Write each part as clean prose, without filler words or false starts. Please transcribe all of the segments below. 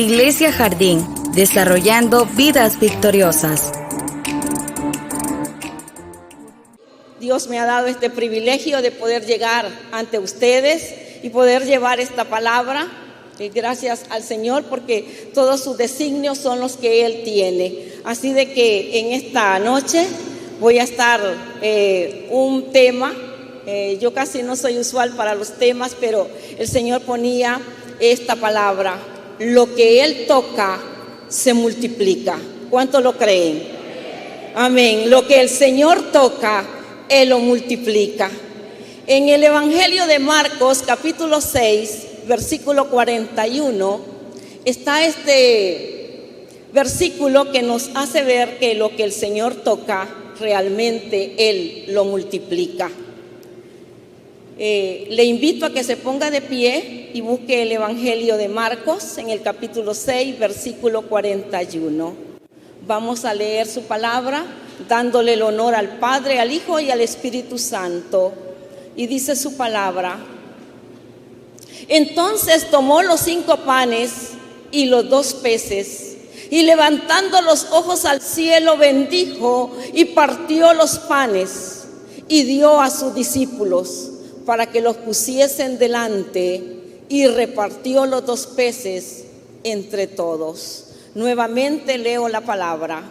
Iglesia Jardín, desarrollando vidas victoriosas. Dios me ha dado este privilegio de poder llegar ante ustedes y poder llevar esta palabra. Gracias al Señor, porque todos sus designios son los que Él tiene. Así de que en esta noche voy a estar un tema. Yo casi no soy usual para los temas, pero el Señor ponía esta palabra: lo que Él toca se multiplica. ¿Cuánto lo creen? Amén. Lo que el Señor toca, Él lo multiplica. En el Evangelio de Marcos, capítulo 6, versículo 41, está este versículo que nos hace ver que lo que el Señor toca, realmente Él lo multiplica. Le invito a que se ponga de pie y busque el Evangelio de Marcos en el capítulo 6, versículo 41. Vamos a leer su palabra, dándole el honor al Padre, al Hijo y al Espíritu Santo. Y dice su palabra: entonces tomó los 5 panes y los 2 peces, y levantando los ojos al cielo, bendijo y partió los panes, y dio a sus discípulos para que los pusiesen delante, y repartió los 2 peces entre todos. Nuevamente leo la palabra.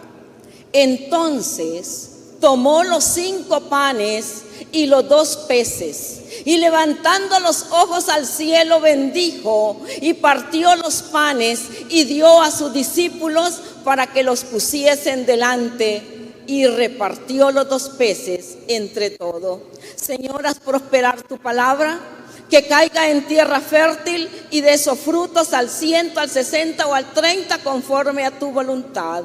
Entonces tomó los 5 panes y los 2 peces, y levantando los ojos al cielo, bendijo y partió los panes, y dio a sus discípulos para que los pusiesen delante, y repartió los 2 peces entre todos. Señor, haz prosperar tu palabra, que caiga en tierra fértil y dé esos frutos al 100, al 60 o al 30, conforme a tu voluntad.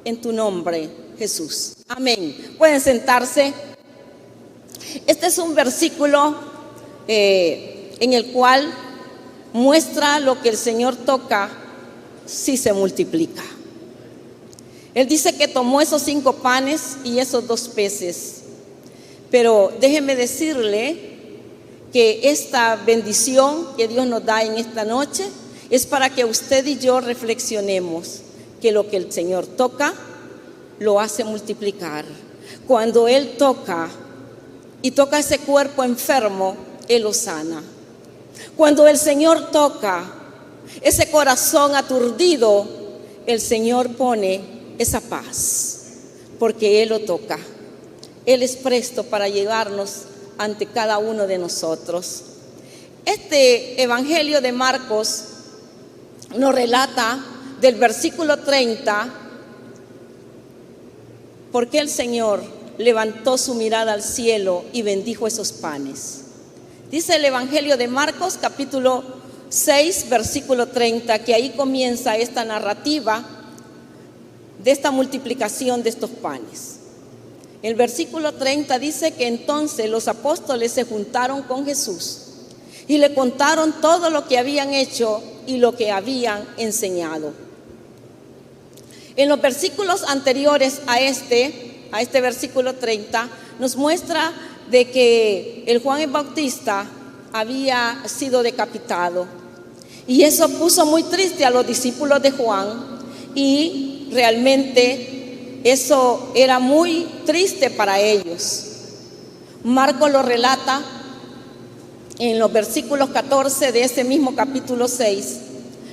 En tu nombre, Jesús. Amén. Pueden sentarse. Este es un versículo en el cual muestra lo que el Señor toca si se multiplica. Él dice que tomó esos 5 panes y esos 2 peces. Pero déjeme decirle que esta bendición que Dios nos da en esta noche es para que usted y yo reflexionemos que lo que el Señor toca lo hace multiplicar. Cuando Él toca y toca ese cuerpo enfermo, Él lo sana. Cuando el Señor toca ese corazón aturdido, el Señor pone esa paz, porque Él lo toca. Él es presto para llevarnos ante cada uno de nosotros. Este Evangelio de Marcos nos relata del versículo 30 por qué el Señor levantó su mirada al cielo y bendijo esos panes. Dice el Evangelio de Marcos, capítulo 6, versículo 30, que ahí comienza esta narrativa de esta multiplicación de estos panes. El versículo 30 dice que entonces los apóstoles se juntaron con Jesús y le contaron todo lo que habían hecho y lo que habían enseñado. En los versículos anteriores a este versículo 30, nos muestra de que el Juan el Bautista había sido decapitado. Y eso puso muy triste a los discípulos de Juan, y realmente eso era muy triste para ellos. Marcos lo relata en los versículos 14 de ese mismo capítulo 6,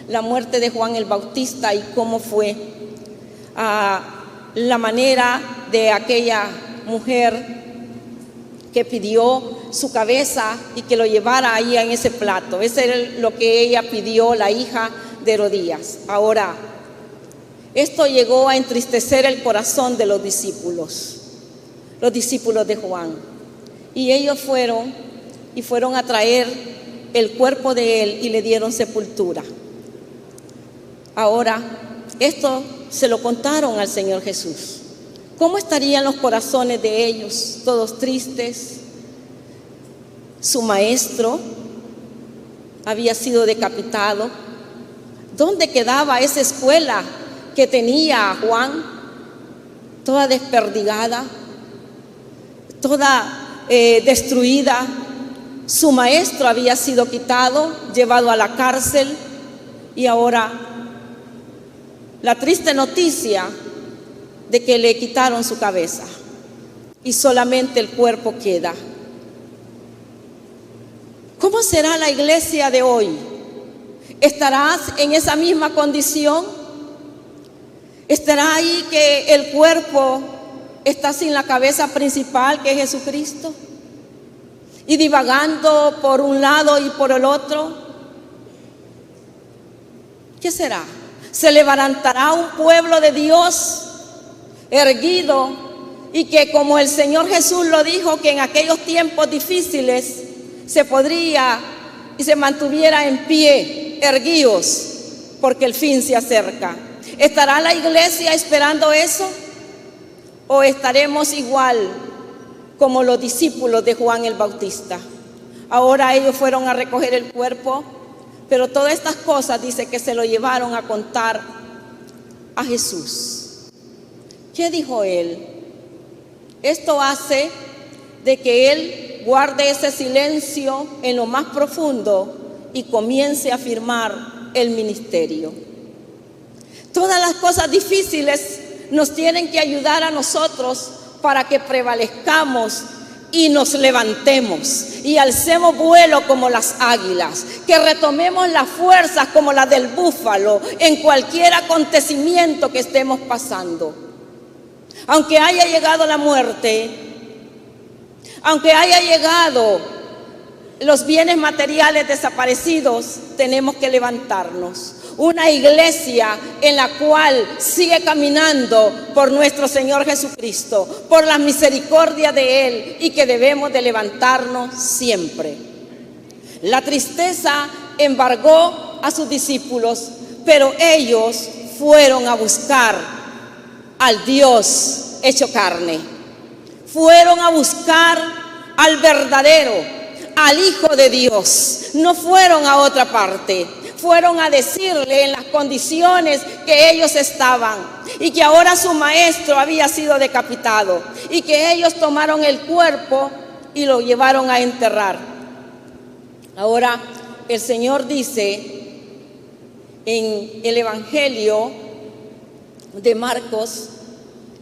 la muerte de Juan el Bautista y cómo fue la manera de aquella mujer que pidió su cabeza y que lo llevara ahí en ese plato. Ese era lo que ella pidió, la hija de Herodías. Ahora, esto llegó a entristecer el corazón de los discípulos de Juan. Y ellos fueron a traer el cuerpo de él y le dieron sepultura. Ahora, esto se lo contaron al Señor Jesús. ¿Cómo estarían los corazones de ellos? Todos tristes. Su maestro había sido decapitado. ¿Dónde quedaba esa escuela que tenía a Juan? Toda desperdigada, toda destruida. Su maestro había sido quitado, llevado a la cárcel, y ahora la triste noticia de que le quitaron su cabeza y solamente el cuerpo queda. ¿Cómo será la iglesia de hoy? ¿Estarás en esa misma condición? ¿Estará ahí que el cuerpo está sin la cabeza principal, que es Jesucristo? Y divagando por un lado y por el otro. ¿Qué será? ¿Se levantará un pueblo de Dios erguido y que, como el Señor Jesús lo dijo, que en aquellos tiempos difíciles se podría y se mantuviera en pie, erguidos, porque el fin se acerca? ¿Estará la iglesia esperando eso? ¿O estaremos igual como los discípulos de Juan el Bautista? Ahora ellos fueron a recoger el cuerpo, pero todas estas cosas dice que se lo llevaron a contar a Jesús. ¿Qué dijo él? Esto hace de que él guarde ese silencio en lo más profundo y comience a firmar el ministerio. Todas las cosas difíciles nos tienen que ayudar a nosotros para que prevalezcamos y nos levantemos y alcemos vuelo como las águilas, que retomemos las fuerzas como las del búfalo en cualquier acontecimiento que estemos pasando. Aunque haya llegado la muerte, aunque haya llegado los bienes materiales desaparecidos, tenemos que levantarnos. Una iglesia en la cual sigue caminando por nuestro Señor Jesucristo, por la misericordia de Él, y que debemos de levantarnos siempre. La tristeza embargó a sus discípulos, pero ellos fueron a buscar al Dios hecho carne. Fueron a buscar al verdadero, al Hijo de Dios. No fueron a otra parte. Fueron a decirle en las condiciones que ellos estaban y que ahora su maestro había sido decapitado y que ellos tomaron el cuerpo y lo llevaron a enterrar. Ahora el Señor dice en el Evangelio de Marcos,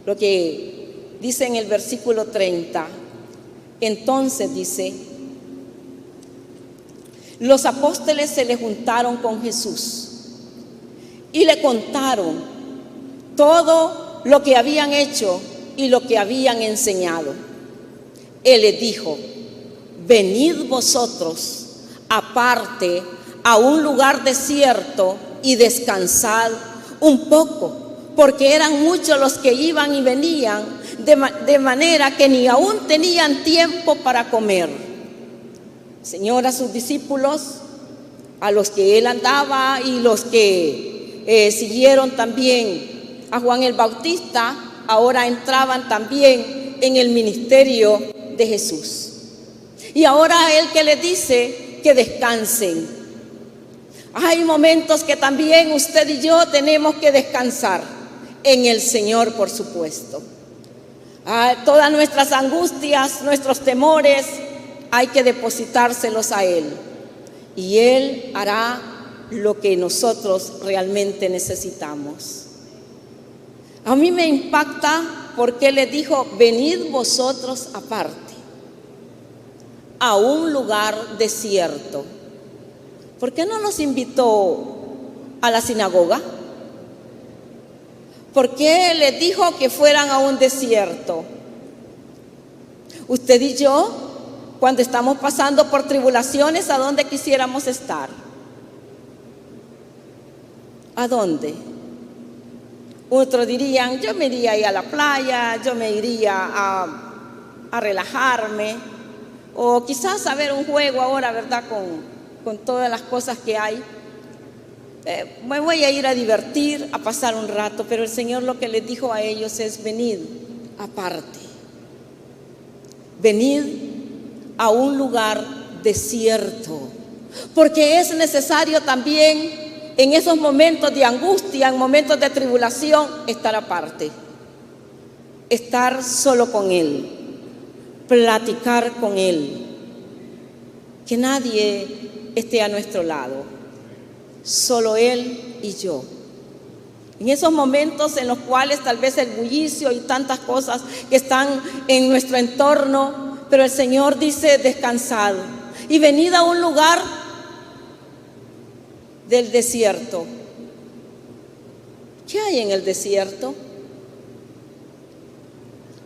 lo que dice en el versículo 30, entonces dice: los apóstoles se le juntaron con Jesús y le contaron todo lo que habían hecho y lo que habían enseñado. Él les dijo: venid vosotros aparte a un lugar desierto y descansad un poco, porque eran muchos los que iban y venían, de manera que ni aún tenían tiempo para comer. Señor, a sus discípulos, a los que él andaba y los que siguieron también a Juan el Bautista, ahora entraban también en el ministerio de Jesús. Y ahora él que les dice que descansen. Hay momentos que también usted y yo tenemos que descansar en el Señor, por supuesto. Todas nuestras angustias, nuestros temores, hay que depositárselos a Él, y Él hará lo que nosotros realmente necesitamos. A mí me impacta porque le dijo: venid vosotros aparte a un lugar desierto. ¿Por qué no los invitó a la sinagoga? ¿Por qué les dijo que fueran a un desierto? Usted y yo, cuando estamos pasando por tribulaciones, ¿a dónde quisiéramos estar? ¿A dónde? Otros dirían: yo me iría ahí a la playa, yo me iría a relajarme, o quizás a ver un juego ahora, ¿verdad? Con todas las cosas que hay. Me voy a ir a divertir, a pasar un rato. Pero el Señor lo que les dijo a ellos es: venid aparte, venid a un lugar desierto, porque es necesario también en esos momentos de angustia, en momentos de tribulación, estar aparte, estar solo con Él, platicar con Él, que nadie esté a nuestro lado, solo Él y yo. En esos momentos en los cuales tal vez el bullicio y tantas cosas que están en nuestro entorno, pero el Señor dice: descansad y venid a un lugar del desierto. ¿Qué hay en el desierto?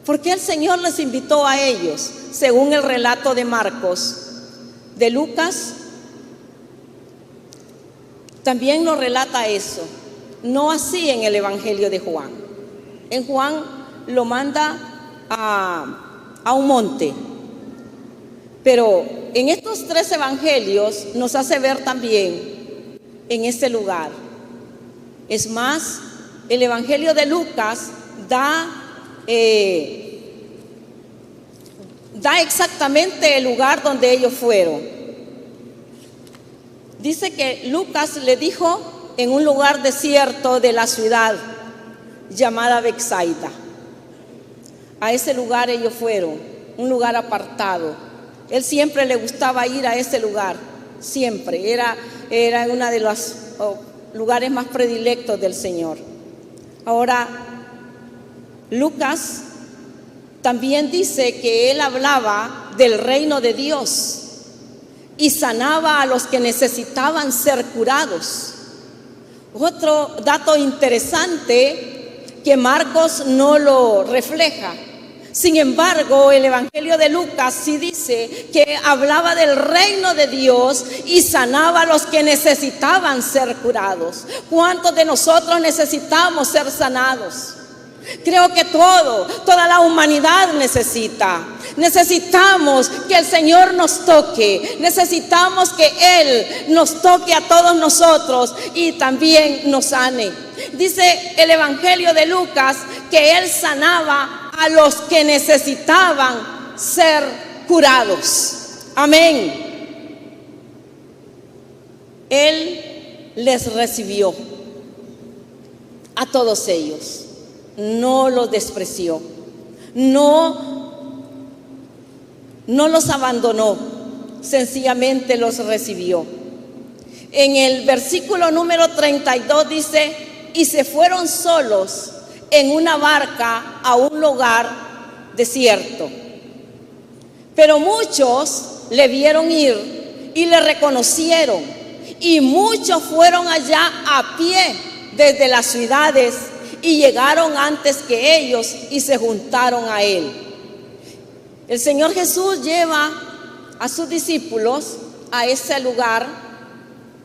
¿Por qué el Señor les invitó a ellos? Según el relato de Marcos, de Lucas, también nos relata eso. No así en el Evangelio de Juan. En Juan lo manda a un monte. Pero en estos 3 evangelios nos hace ver también en ese lugar. Es más, el Evangelio de Lucas da exactamente el lugar donde ellos fueron. Dice que Lucas le dijo en un lugar desierto de la ciudad llamada Betsaida. A ese lugar ellos fueron, un lugar apartado. Él siempre le gustaba ir a ese lugar, siempre. Era uno de los lugares más predilectos del Señor. Ahora, Lucas también dice que él hablaba del reino de Dios y sanaba a los que necesitaban ser curados. Otro dato interesante que Marcos no lo refleja. Sin embargo, el Evangelio de Lucas sí dice que hablaba del reino de Dios y sanaba a los que necesitaban ser curados. ¿Cuántos de nosotros necesitamos ser sanados? Creo que toda la humanidad necesitamos que el Señor nos toque, necesitamos que Él nos toque a todos nosotros y también nos sane. Dice el Evangelio de Lucas que Él sanaba a los que necesitaban ser curados. Amén. Él les recibió a todos ellos. No los despreció, no los abandonó, sencillamente los recibió. En el versículo número 32 dice: y se fueron solos en una barca a un lugar desierto. Pero muchos le vieron ir y le reconocieron, y muchos fueron allá a pie desde las ciudades y llegaron antes que ellos y se juntaron a él. El Señor Jesús lleva a sus discípulos a ese lugar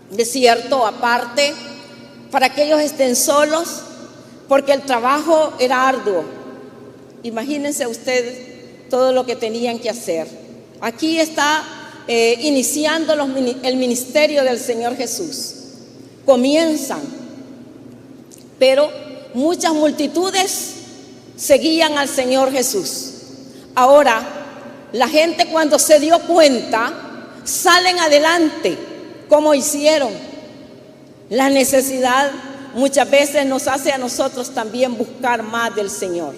desierto aparte para que ellos estén solos, porque el trabajo era arduo. Imagínense ustedes todo lo que tenían que hacer. Aquí está iniciando el ministerio del Señor Jesús. Comienzan, pero muchas multitudes seguían al Señor Jesús. Ahora, la gente cuando se dio cuenta, salen adelante, como hicieron. La necesidad muchas veces nos hace a nosotros también buscar más del Señor.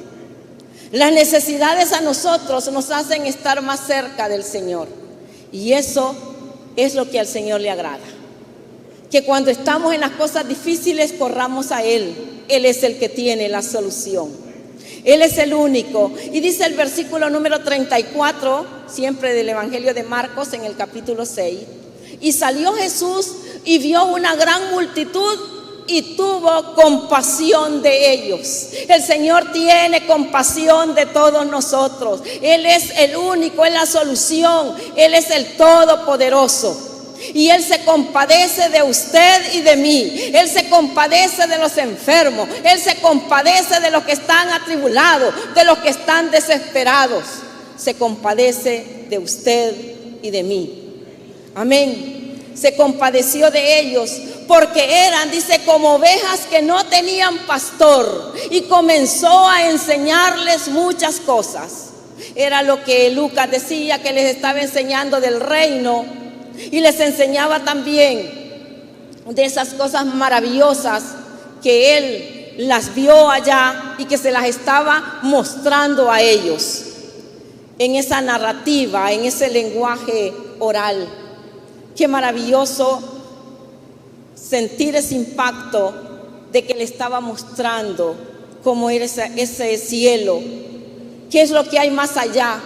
Las necesidades a nosotros nos hacen estar más cerca del Señor. Y eso es lo que al Señor le agrada. Que cuando estamos en las cosas difíciles corramos a Él. Él es el que tiene la solución. Él es el único. Y dice el versículo número 34, siempre del Evangelio de Marcos, en el capítulo 6. Y salió Jesús y vio una gran multitud y tuvo compasión de ellos. El Señor tiene compasión de todos nosotros. Él es el único, es la solución. Él es el todopoderoso. Y Él se compadece de usted y de mí. Él se compadece de los enfermos. Él se compadece de los que están atribulados, de los que están desesperados. Se compadece de usted y de mí. Amén. Se compadeció de ellos porque eran, dice, como ovejas que no tenían pastor. Y comenzó a enseñarles muchas cosas. Era lo que Lucas decía, que les estaba enseñando del reino. Y les enseñaba también de esas cosas maravillosas que Él las vio allá y que se las estaba mostrando a ellos en esa narrativa, en ese lenguaje oral. Qué maravilloso sentir ese impacto de que le estaba mostrando cómo era ese cielo, qué es lo que hay más allá,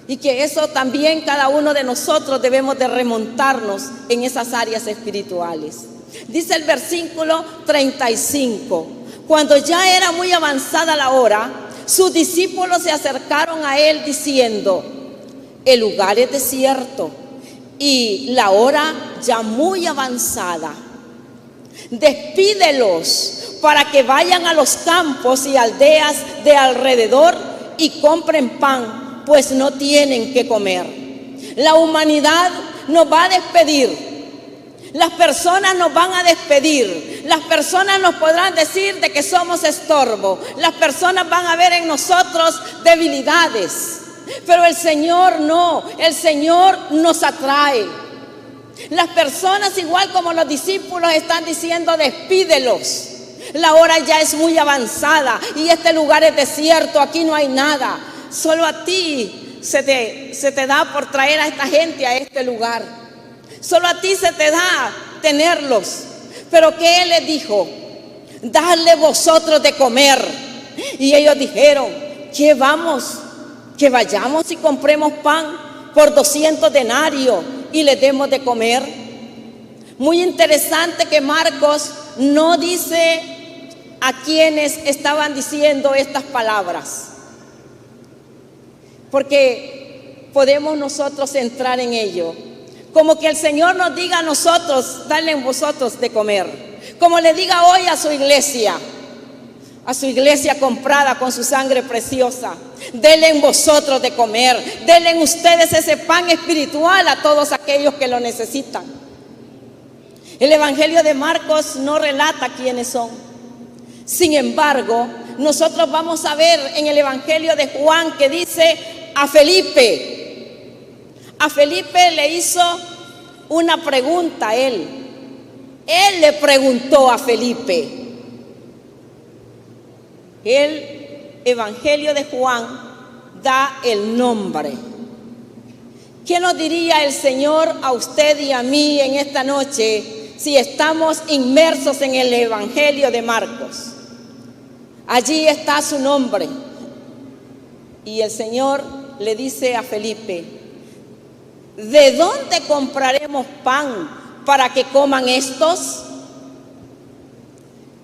y que eso también cada uno de nosotros debemos de remontarnos en esas áreas espirituales. Dice el versículo 35, cuando ya era muy avanzada la hora, sus discípulos se acercaron a él diciendo: el lugar es desierto y la hora ya muy avanzada. Despídelos para que vayan a los campos y aldeas de alrededor y compren pan, pues no tienen que comer. La humanidad nos va a despedir. Las personas nos van a despedir. Las personas nos podrán decir de que somos estorbo. Las personas van a ver en nosotros debilidades. Pero el Señor no. El Señor nos atrae. Las personas, igual como los discípulos, están diciendo: despídelos. La hora ya es muy avanzada y este lugar es desierto. Aquí no hay nada. Solo a ti se te da por traer a esta gente a este lugar. Solo a ti se te da tenerlos. Pero ¿qué Él les dijo? Dadle vosotros de comer. Y ellos dijeron: ¿qué vamos? Que vayamos y compremos pan por 200 denarios y les demos de comer. Muy interesante que Marcos no dice a quienes estaban diciendo estas palabras, porque podemos nosotros entrar en ello. Como que el Señor nos diga a nosotros: dale vosotros de comer. Como le diga hoy a su iglesia comprada con su sangre preciosa: denle vosotros de comer. Denle ustedes ese pan espiritual a todos aquellos que lo necesitan. El Evangelio de Marcos no relata quiénes son. Sin embargo, nosotros vamos a ver en el Evangelio de Juan que dice a Felipe. A Felipe le hizo una pregunta a él. Él le preguntó a Felipe. El Evangelio de Juan da el nombre. ¿Qué nos diría el Señor a usted y a mí en esta noche si estamos inmersos en el Evangelio de Marcos? Allí está su nombre. Y el Señor le dice a Felipe: ¿de dónde compraremos pan para que coman estos?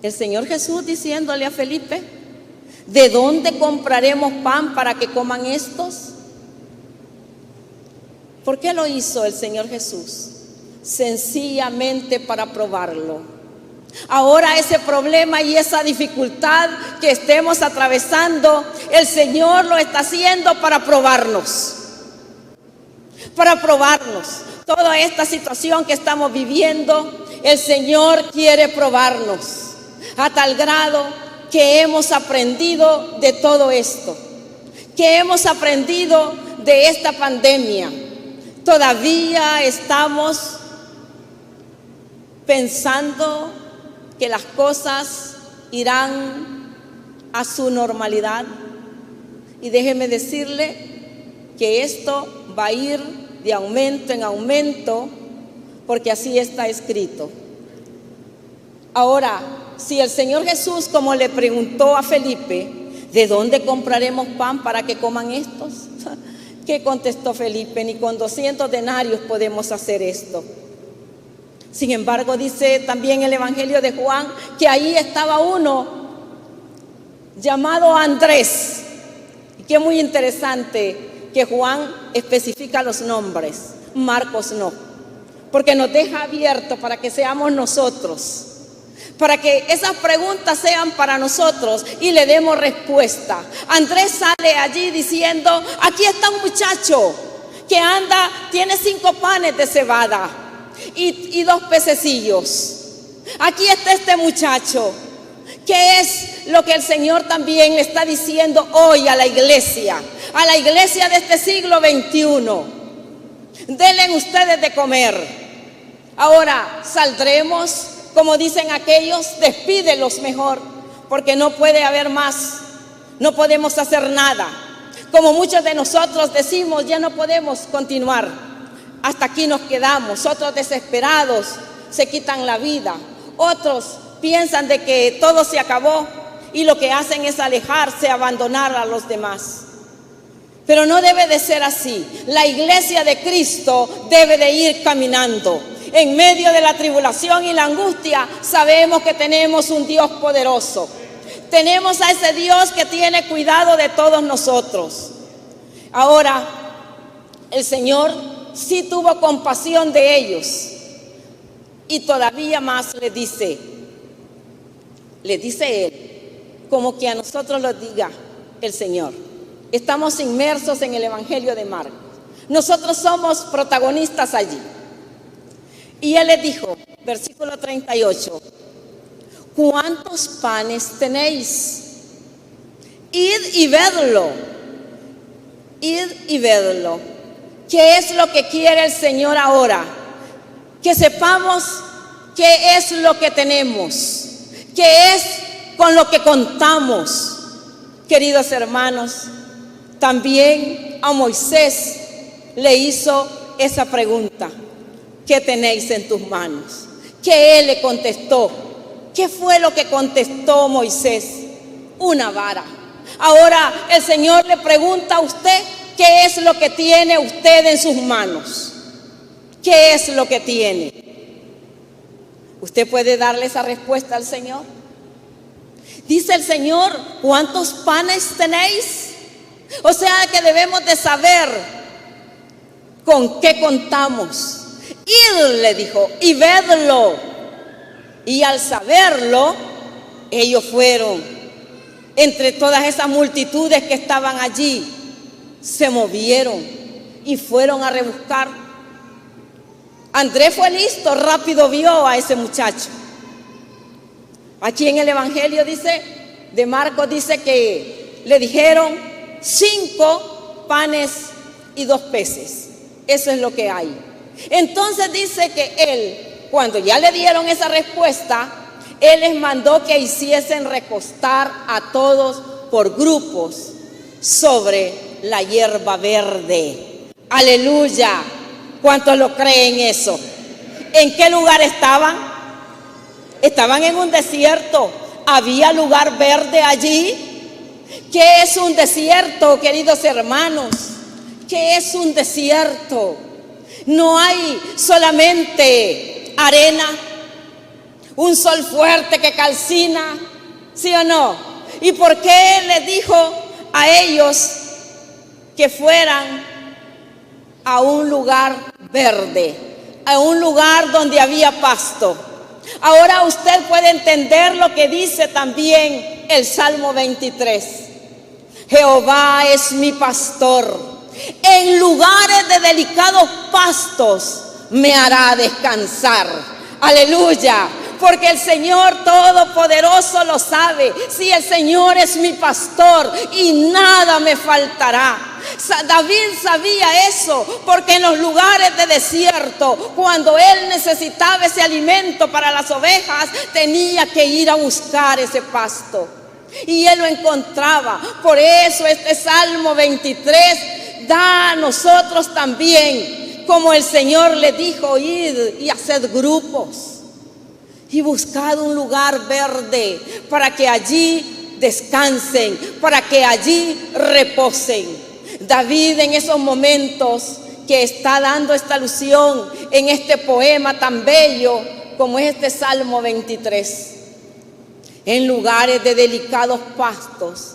El Señor Jesús diciéndole a Felipe: ¿de dónde compraremos pan para que coman estos? ¿Por qué lo hizo el Señor Jesús? Sencillamente para probarlo. Ahora ese problema y esa dificultad que estemos atravesando, el Señor lo está haciendo para probarnos. Para probarnos. Toda esta situación que estamos viviendo, el Señor quiere probarnos. A tal grado que hemos aprendido de todo esto, que hemos aprendido de esta pandemia. Todavía estamos pensando que las cosas irán a su normalidad, y déjeme decirle que esto va a ir de aumento en aumento, porque así está escrito. Ahora, si el Señor Jesús, como le preguntó a Felipe, ¿de dónde compraremos pan para que coman estos? ¿Qué contestó Felipe? Ni con 200 denarios podemos hacer esto. Sin embargo, dice también el Evangelio de Juan que ahí estaba uno llamado Andrés. Y que es muy interesante que Juan especifica los nombres, Marcos no, porque nos deja abierto para que seamos nosotros, para que esas preguntas sean para nosotros y le demos respuesta. Andrés sale allí diciendo: aquí está un muchacho que anda, tiene 5 panes de cebada y 2 pececillos. Aquí está este muchacho. ¿Qué es lo que el Señor también le está diciendo hoy a la iglesia de este siglo XXI? Denle ustedes de comer. Ahora saldremos, como dicen aquellos, despídelos mejor, porque no puede haber más, no podemos hacer nada. Como muchos de nosotros decimos: ya no podemos continuar, hasta aquí nos quedamos. Otros desesperados se quitan la vida, otros piensan de que todo se acabó y lo que hacen es alejarse, abandonar a los demás. Pero no debe de ser así. La iglesia de Cristo debe de ir caminando. En medio de la tribulación y la angustia, sabemos que tenemos un Dios poderoso. Tenemos a ese Dios que tiene cuidado de todos nosotros. Ahora, el Señor sí tuvo compasión de ellos. Y todavía más le dice Él, como que a nosotros lo diga el Señor. Estamos inmersos en el Evangelio de Marcos. Nosotros somos protagonistas allí. Y Él les dijo, versículo 38, ¿cuántos panes tenéis? Id y vedlo. Id y vedlo. ¿Qué es lo que quiere el Señor ahora? Que sepamos qué es lo que tenemos, qué es con lo que contamos. Queridos hermanos, también a Moisés le hizo esa pregunta: ¿qué tenéis en tus manos? Que él le contestó. ¿Qué fue lo que contestó Moisés? Una vara. Ahora el Señor le pregunta a usted, ¿qué es lo que tiene usted en sus manos? ¿Qué es lo que tiene? ¿Usted puede darle esa respuesta al Señor? Dice el Señor, ¿cuántos panes tenéis? O sea que debemos de saber con qué contamos. Id, le dijo, y vedlo. Y al saberlo, ellos fueron. Entre todas esas multitudes que estaban allí, se movieron y fueron a rebuscar. Andrés fue listo, rápido vio a ese muchacho. Aquí en el Evangelio de Marcos dice que le dijeron 5 panes y 2 peces. Eso es lo que hay. Entonces dice que él, cuando ya le dieron esa respuesta, él les mandó que hiciesen recostar a todos por grupos sobre la hierba verde. Aleluya. ¿Cuántos lo creen eso? ¿En qué lugar estaban? Estaban en un desierto. ¿Había lugar verde allí? ¿Qué es un desierto, queridos hermanos? ¿Qué es un desierto? No hay solamente arena, un sol fuerte que calcina, ¿sí o no? ¿Y por qué Él les dijo a ellos que fueran a un lugar verde, a un lugar donde había pasto? Ahora usted puede entender lo que dice también el Salmo 23. Jehová es mi pastor, en lugares de delicados pastos me hará descansar. Aleluya. Porque el Señor Todopoderoso lo sabe. Si el Señor es mi pastor y nada me faltará. David sabía eso, porque en los lugares de desierto, cuando él necesitaba ese alimento para las ovejas, tenía que ir a buscar ese pasto. Y él lo encontraba. Por eso este Salmo 23 da a nosotros también, como el Señor le dijo, id y haced grupos. Y buscad un lugar verde para que allí descansen, para que allí reposen. David, en esos momentos que está dando esta alusión en este poema tan bello como es este Salmo 23, en lugares de delicados pastos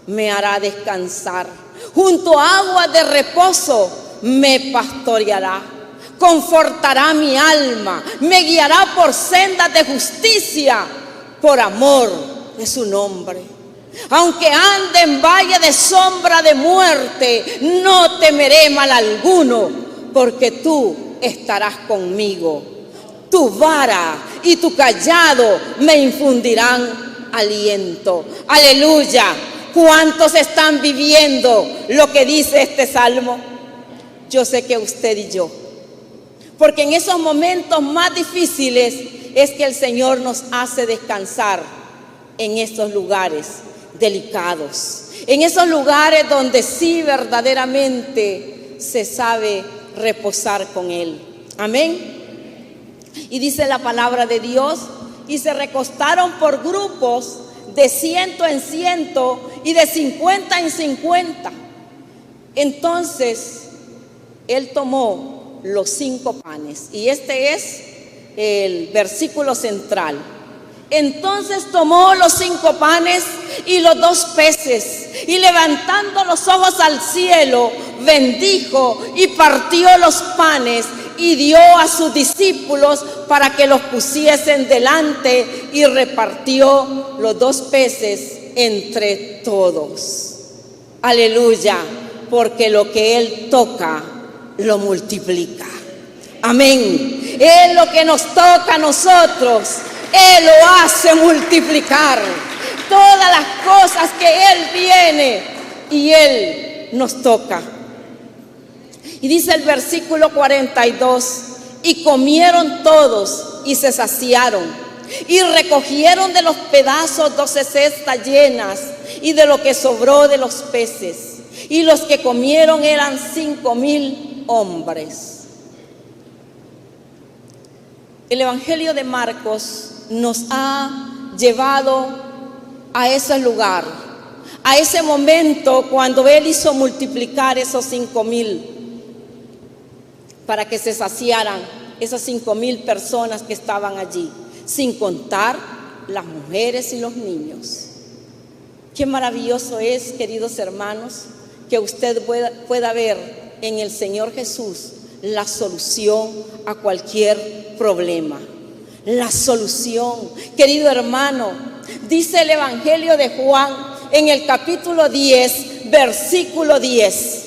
me hará descansar, junto a aguas de reposo me pastoreará. Confortará mi alma, me guiará por sendas de justicia, por amor de su nombre. Aunque ande en valle de sombra de muerte, no temeré mal alguno, porque tú estarás conmigo. Tu vara y tu callado me infundirán aliento. Aleluya. ¿Cuántos están viviendo lo que dice este salmo? Yo sé que usted y yo. Porque en esos momentos más difíciles es que el Señor nos hace descansar en esos lugares delicados, en esos lugares donde sí verdaderamente se sabe reposar con Él. Amén. Y dice la palabra de Dios y se recostaron por grupos de 100 en 100 y de 50 en 50. Entonces él tomó los 5 panes, y este es el versículo central. Entonces tomó los 5 panes y los 2 peces, y levantando los ojos al cielo, bendijo y partió los panes y dio a sus discípulos para que los pusiesen delante, y repartió los 2 peces entre todos. Aleluya, porque lo que Él toca lo multiplica. Amén. Es lo que nos toca a nosotros, Él lo hace multiplicar. Todas las cosas que Él viene y Él nos toca. Y dice el versículo 42, y comieron todos y se saciaron, y recogieron de los pedazos 12 cestas llenas, y de lo que sobró de los peces, y los que comieron eran 5,000 hombres. El Evangelio de Marcos nos ha llevado a ese lugar, a ese momento cuando Él hizo multiplicar esos 5,000 para que se saciaran esas 5,000 personas que estaban allí, sin contar las mujeres y los niños. Qué maravilloso es, queridos hermanos, que usted pueda ver en el Señor Jesús la solución a cualquier problema. La solución, querido hermano, dice el Evangelio de Juan en el capítulo 10, versículo 10.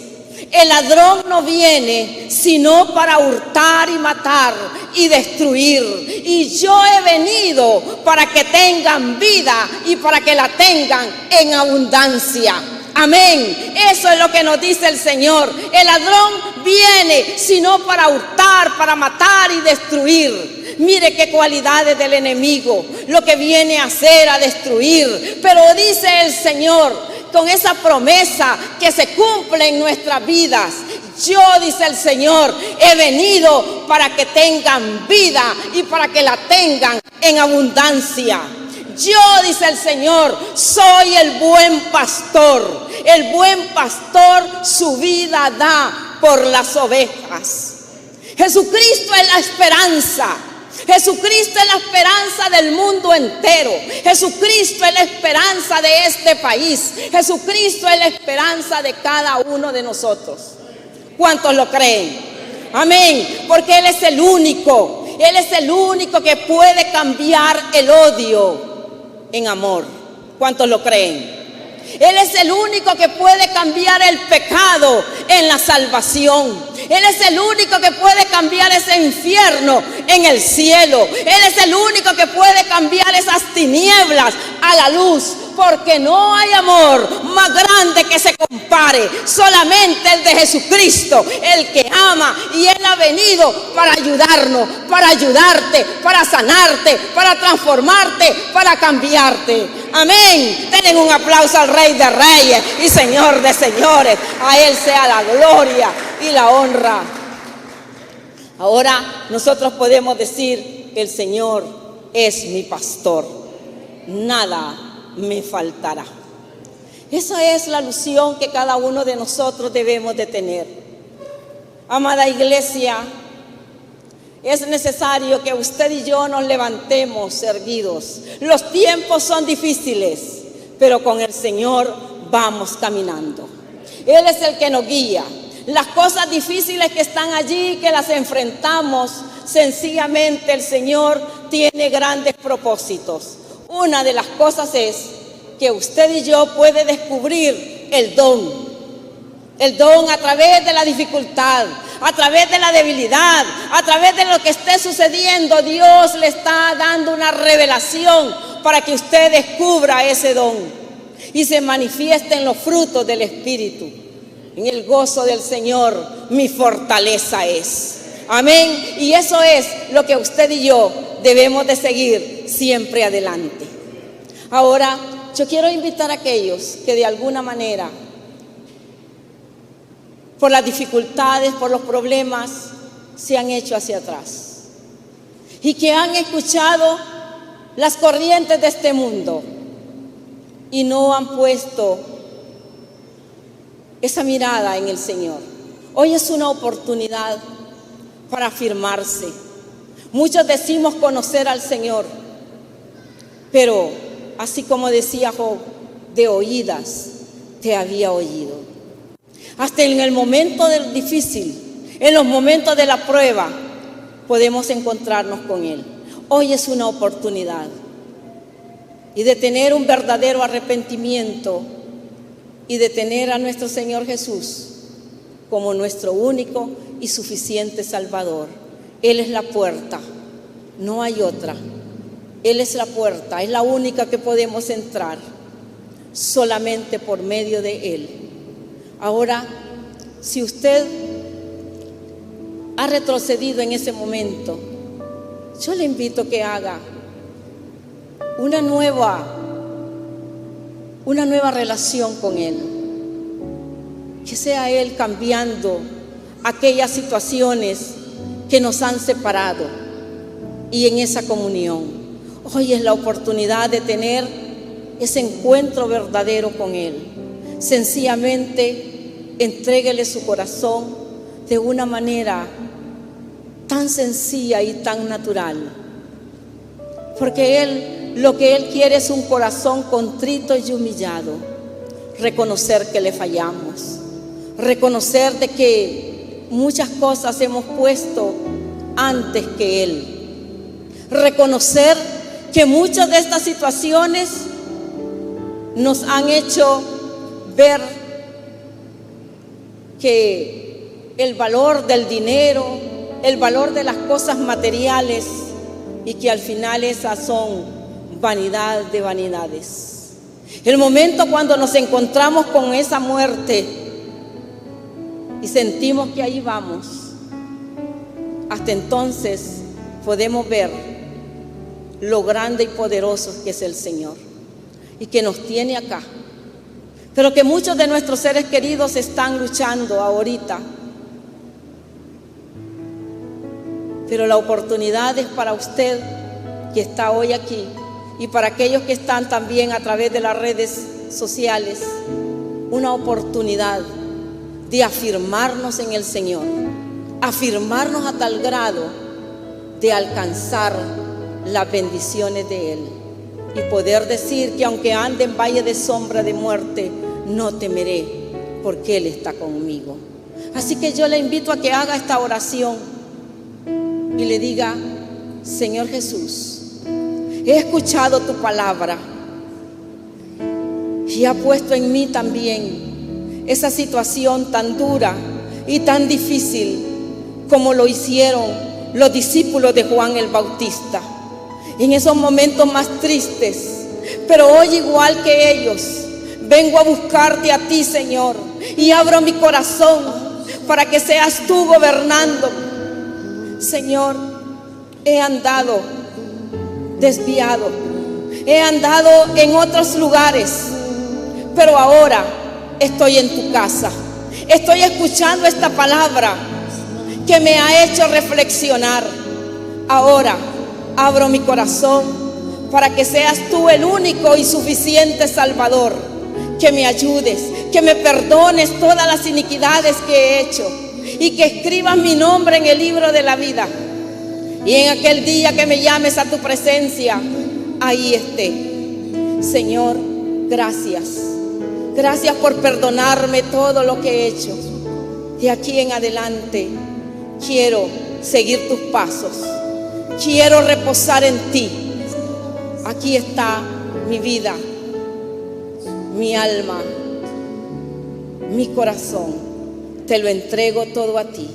El ladrón no viene sino para hurtar y matar y destruir. Y yo he venido para que tengan vida y para que la tengan en abundancia. Amén. Eso es lo que nos dice el Señor. El ladrón viene sino para hurtar, para matar y destruir. Mire qué cualidades del enemigo, lo que viene a hacer, a destruir. Pero dice el Señor, con esa promesa que se cumple en nuestras vidas: yo, dice el Señor, he venido para que tengan vida y para que la tengan en abundancia. Yo, dice el Señor, soy el buen pastor. El buen pastor su vida da por las ovejas. Jesucristo es la esperanza. Jesucristo es la esperanza del mundo entero. Jesucristo es la esperanza de este país. Jesucristo es la esperanza de cada uno de nosotros. ¿Cuántos lo creen? Amén. Porque Él es el único. Él es el único que puede cambiar el odio en amor. ¿Cuántos lo creen? Él es el único que puede cambiar el pecado en la salvación. Él es el único que puede cambiar ese infierno en el cielo. Él es el único que puede cambiar esas tinieblas a la luz. Porque no hay amor más grande que se compare. Solamente el de Jesucristo, el que ama. Y Él ha venido para ayudarnos, para ayudarte, para sanarte, para transformarte, para cambiarte. Amén. Denle un aplauso al Rey de Reyes y Señor de Señores. A Él sea la gloria y la honra. Ahora nosotros podemos decir: el Señor es mi pastor, nada me faltará. Esa es la alusión que cada uno de nosotros debemos de tener. Amada iglesia, es necesario que usted y yo nos levantemos erguidos. Los tiempos son difíciles, pero con el Señor vamos caminando. Él es el que nos guía. Las cosas difíciles que están allí, que las enfrentamos, sencillamente el Señor tiene grandes propósitos. Una de las cosas es que usted y yo puede descubrir el don a través de la dificultad, a través de la debilidad, a través de lo que esté sucediendo. Dios le está dando una revelación para que usted descubra ese don y se manifieste en los frutos del Espíritu. En el gozo del Señor mi fortaleza es. Amén. Y eso es lo que usted y yo debemos de seguir siempre adelante. Ahora, yo quiero invitar a aquellos que de alguna manera, por las dificultades, por los problemas, se han hecho hacia atrás y que han escuchado las corrientes de este mundo y no han puesto esa mirada en el Señor. Hoy es una oportunidad para afirmarse. Muchos decimos conocer al Señor, pero así como decía Job, de oídas te había oído. Hasta en el momento del difícil, en los momentos de la prueba, podemos encontrarnos con Él. Hoy es una oportunidad y de tener un verdadero arrepentimiento y de tener a nuestro Señor Jesús como nuestro único y suficiente Salvador. Él es la puerta, no hay otra. Él es la puerta, es la única que podemos entrar, solamente por medio de Él. Ahora, si usted ha retrocedido en ese momento, yo le invito a que haga una nueva relación con Él. Que sea Él cambiando aquellas situaciones que nos han separado y en esa comunión. Hoy es la oportunidad de tener ese encuentro verdadero con Él. Sencillamente entréguele su corazón de una manera tan sencilla y tan natural, porque Él, lo que Él quiere es un corazón contrito y humillado. Reconocer que le fallamos, reconocer de que muchas cosas hemos puesto antes que Él, reconocer que muchas de estas situaciones nos han hecho ver que el valor del dinero, el valor de las cosas materiales, y que al final esas son vanidad de vanidades. El momento cuando nos encontramos con esa muerte y sentimos que ahí vamos, hasta entonces podemos ver lo grande y poderoso que es el Señor y que nos tiene acá, pero que muchos de nuestros seres queridos están luchando ahorita. Pero la oportunidad es para usted que está hoy aquí y para aquellos que están también a través de las redes sociales, una oportunidad de afirmarnos en el Señor, afirmarnos a tal grado de alcanzar las bendiciones de Él y poder decir que aunque ande en valle de sombra de muerte, no temeré, porque Él está conmigo. Así que yo le invito a que haga esta oración y le diga: Señor Jesús, he escuchado tu palabra y ha puesto en mí también esa situación tan dura y tan difícil como lo hicieron los discípulos de Juan el Bautista en esos momentos más tristes. Pero hoy, igual que ellos, vengo a buscarte a ti, Señor, y abro mi corazón para que seas tú gobernando. Señor, he andado desviado, he andado en otros lugares, pero ahora estoy en tu casa. Estoy escuchando esta palabra que me ha hecho reflexionar. Ahora abro mi corazón para que seas tú el único y suficiente Salvador, que me ayudes, que me perdones todas las iniquidades que he hecho y que escribas mi nombre en el libro de la vida, y en aquel día que me llames a tu presencia, ahí esté. Señor, gracias. Gracias por perdonarme todo lo que he hecho. De aquí en adelante quiero seguir tus pasos, quiero reposar en ti. Aquí está mi vida, mi alma, mi corazón. Te lo entrego todo a ti.